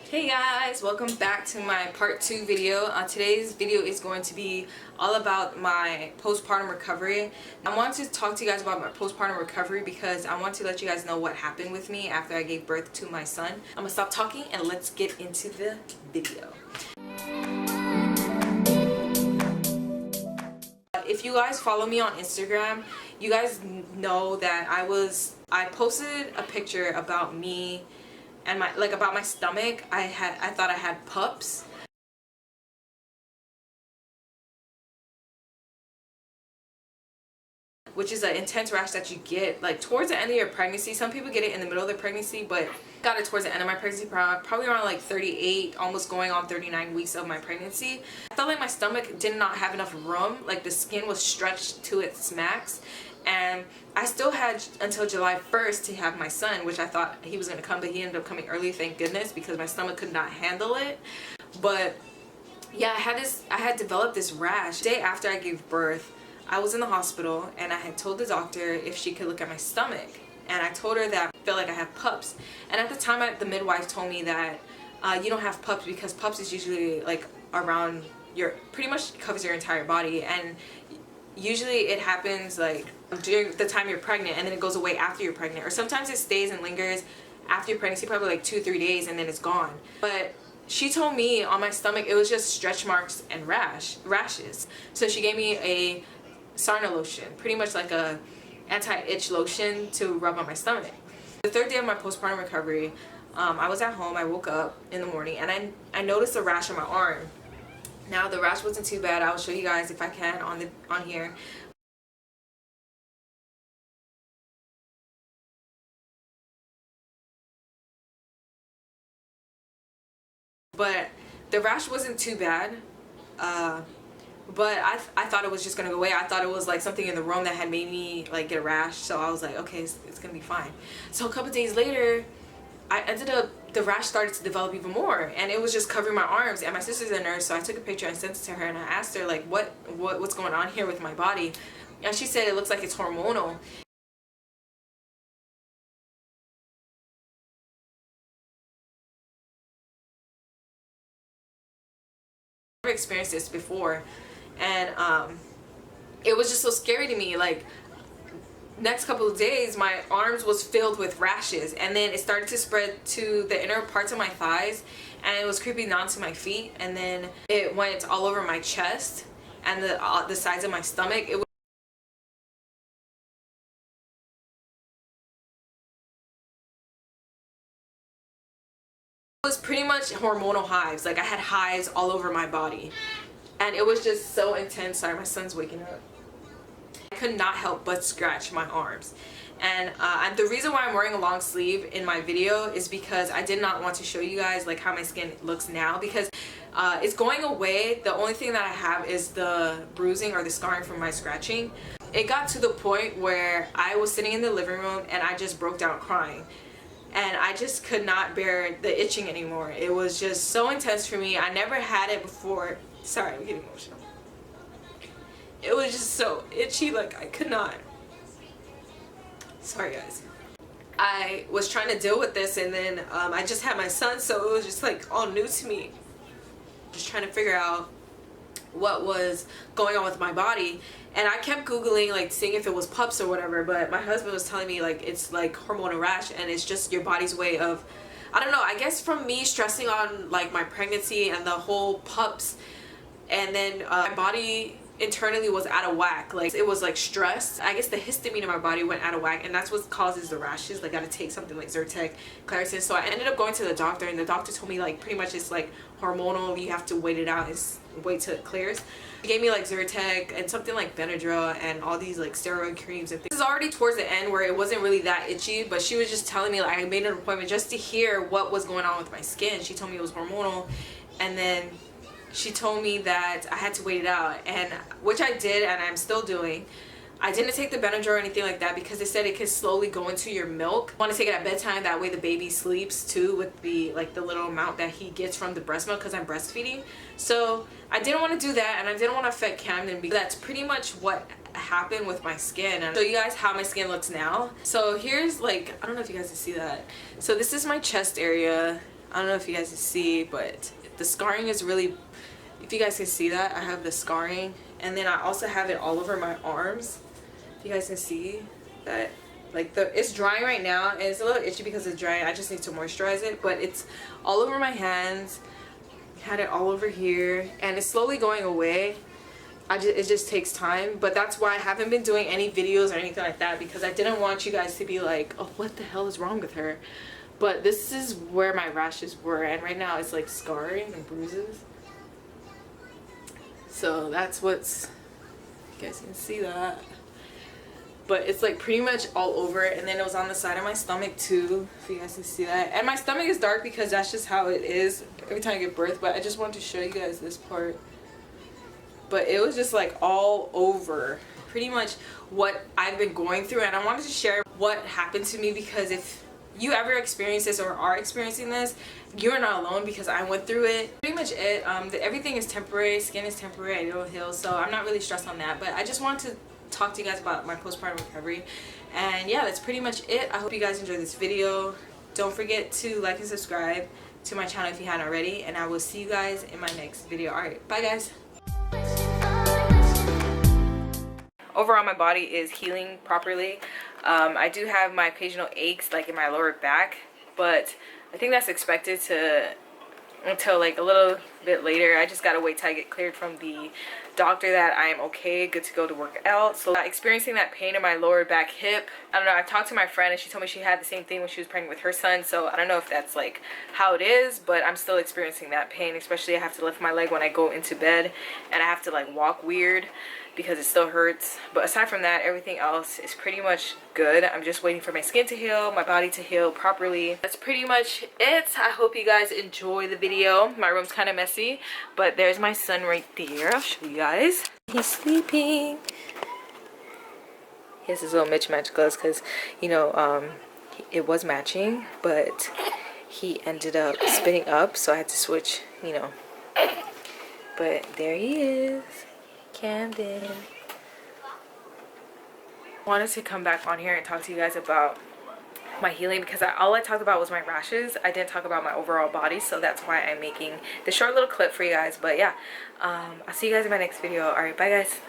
Hey guys, welcome back to my part 2 video. Today's video is going to be all about my postpartum recovery. I want to talk to you guys about my postpartum recovery because I want to let you guys know what happened with me after I gave birth to my son. I'm gonna stop talking and let's get into the video. If you guys follow me on Instagram, you guys know that I posted a picture about me and about my stomach. I thought I had pups. Which is an intense rash that you get like towards the end of your pregnancy. Some people get it in the middle of their pregnancy, but I got it towards the end of my pregnancy, probably around like 38, almost going on 39 weeks of my pregnancy. I felt like my stomach did not have enough room, like the skin was stretched to its max. And I still had until July 1st to have my son, which I thought he was going to come, but he ended up coming early, thank goodness, because my stomach could not handle it. But yeah, I had developed this rash. The day after I gave birth, I was in the hospital and I had told the doctor if she could look at my stomach. And I told her that I felt like I had pups. And at the time, the midwife told me that you don't have pups because pups is usually like around pretty much covers your entire body. And usually it happens like during the time you're pregnant and then it goes away after you're pregnant, or sometimes it stays and lingers after your pregnancy, probably like 2-3 days, and then it's gone. But she told me on my stomach it was just stretch marks and rashes. So she gave me a Sarna lotion, pretty much like a anti-itch lotion to rub on my stomach. The third day of my postpartum recovery, I was at home. I woke up in the morning and I noticed a rash on my arm. Now the rash wasn't too bad. I'll show you guys if I can on here. But the rash wasn't too bad. But I thought it was just gonna go away. I thought it was like something in the room that had made me like get a rash. So I was like, okay, it's gonna be fine. So a couple days later, the rash started to develop even more, and it was just covering my arms. And my sister's a nurse, so I took a picture and sent it to her, and I asked her like, what's going on here with my body? And she said it looks like it's hormonal. I've never experienced this before, and it was just so scary to me. Like, next couple of days my arms was filled with rashes, and then it started to spread to the inner parts of my thighs, and it was creeping down to my feet, and then it went all over my chest and the sides of my stomach. It was pretty much hormonal hives. Like, I had hives all over my body, and it was just so intense. Sorry, my son's waking up. I could not help but scratch my arms. And the reason why I'm wearing a long sleeve in my video is because I did not want to show you guys like how my skin looks now, because it's going away. The only thing that I have is the bruising or the scarring from my scratching. It got to the point where I was sitting in the living room and I just broke down crying. And I just could not bear the itching anymore. It was just so intense for me. I never had it before. Sorry, I'm getting emotional. It was just so itchy, like I could not. Sorry guys. I was trying to deal with this, and then I just had my son, so it was just like all new to me. Just trying to figure out what was going on with my body. And I kept Googling, like seeing if it was pups or whatever, but my husband was telling me like it's like hormonal rash, and it's just your body's way of, I don't know, I guess from me stressing on like my pregnancy and the whole pups, and then my body internally was out of whack. Like, it was like stress. I guess the histamine in my body went out of whack, and that's what causes the rashes. Like, I gotta take something like Zyrtec, Claritin. So I ended up going to the doctor, and the doctor told me like pretty much it's like hormonal. You have to wait it out, wait till it clears. He gave me like Zyrtec and something like Benadryl and all these like steroid creams and things. This is already towards the end where it wasn't really that itchy, but she was just telling me, like, I made an appointment just to hear what was going on with my skin. She told me it was hormonal, and then she told me that I had to wait it out, and which I did, and I'm still doing. I didn't take the Benadryl or anything like that because they said it could slowly go into your milk. I want to take it at bedtime, that way the baby sleeps too with the little amount that he gets from the breast milk, because I'm breastfeeding. So I didn't want to do that, and I didn't want to affect Camden, because that's pretty much what happened with my skin. And I'll show you guys how my skin looks now. So here's, like, I don't know if you guys can see that. So this is my chest area. I don't know if you guys can see, but the scarring is really, if you guys can see that, I have the scarring, and then I also have it all over my arms. If you guys can see that, like it's drying right now, and it's a little itchy because it's drying. I just need to moisturize it, but it's all over my hands. Had it all over here, and it's slowly going away. It just takes time, but that's why I haven't been doing any videos or anything like that, because I didn't want you guys to be like, oh, what the hell is wrong with her? But this is where my rashes were, and right now it's like scarring and bruises. So that's what's, you guys can see that, but it's like pretty much all over it. And then it was on the side of my stomach too, if you guys can see that. And my stomach is dark because that's just how it is every time I give birth, but I just wanted to show you guys this part. But it was just like all over pretty much what I've been going through, and I wanted to share what happened to me, because if you ever experience this or are experiencing this, you're not alone, because I went through it. Pretty much it. Everything is temporary, skin is temporary, it'll heal, so I'm not really stressed on that. But I just wanted to talk to you guys about my postpartum recovery, and yeah, that's pretty much it. I hope you guys enjoyed this video. Don't forget to like and subscribe to my channel if you hadn't already, and I will see you guys in my next video. Alright, bye guys. Overall, my body is healing properly. I do have my occasional aches like in my lower back, but I think that's expected until like a little bit later. I just gotta wait till I get cleared from the doctor that I am okay, good to go to work out. So experiencing that pain in my lower back hip, I don't know, I talked to my friend and she told me she had the same thing when she was pregnant with her son, so I don't know if that's like how it is, but I'm still experiencing that pain. Especially I have to lift my leg when I go into bed, and I have to like walk weird because it still hurts. But aside from that, everything else is pretty much good. I'm just waiting for my skin to heal, my body to heal properly. That's pretty much it. I hope you guys enjoy the video. My room's kind of messy, but there's my son right there. I'll show you guys. He's sleeping. He has his little mismatch gloves because, you know, it was matching, but he ended up spitting up, so I had to switch, you know. But there he is. Camden. Wanted to come back on here and talk to you guys about my healing, because all I talked about was my rashes. I didn't talk about my overall body, so that's why I'm making this short little clip for you guys. But yeah, I'll see you guys in my next video. Alright, bye guys.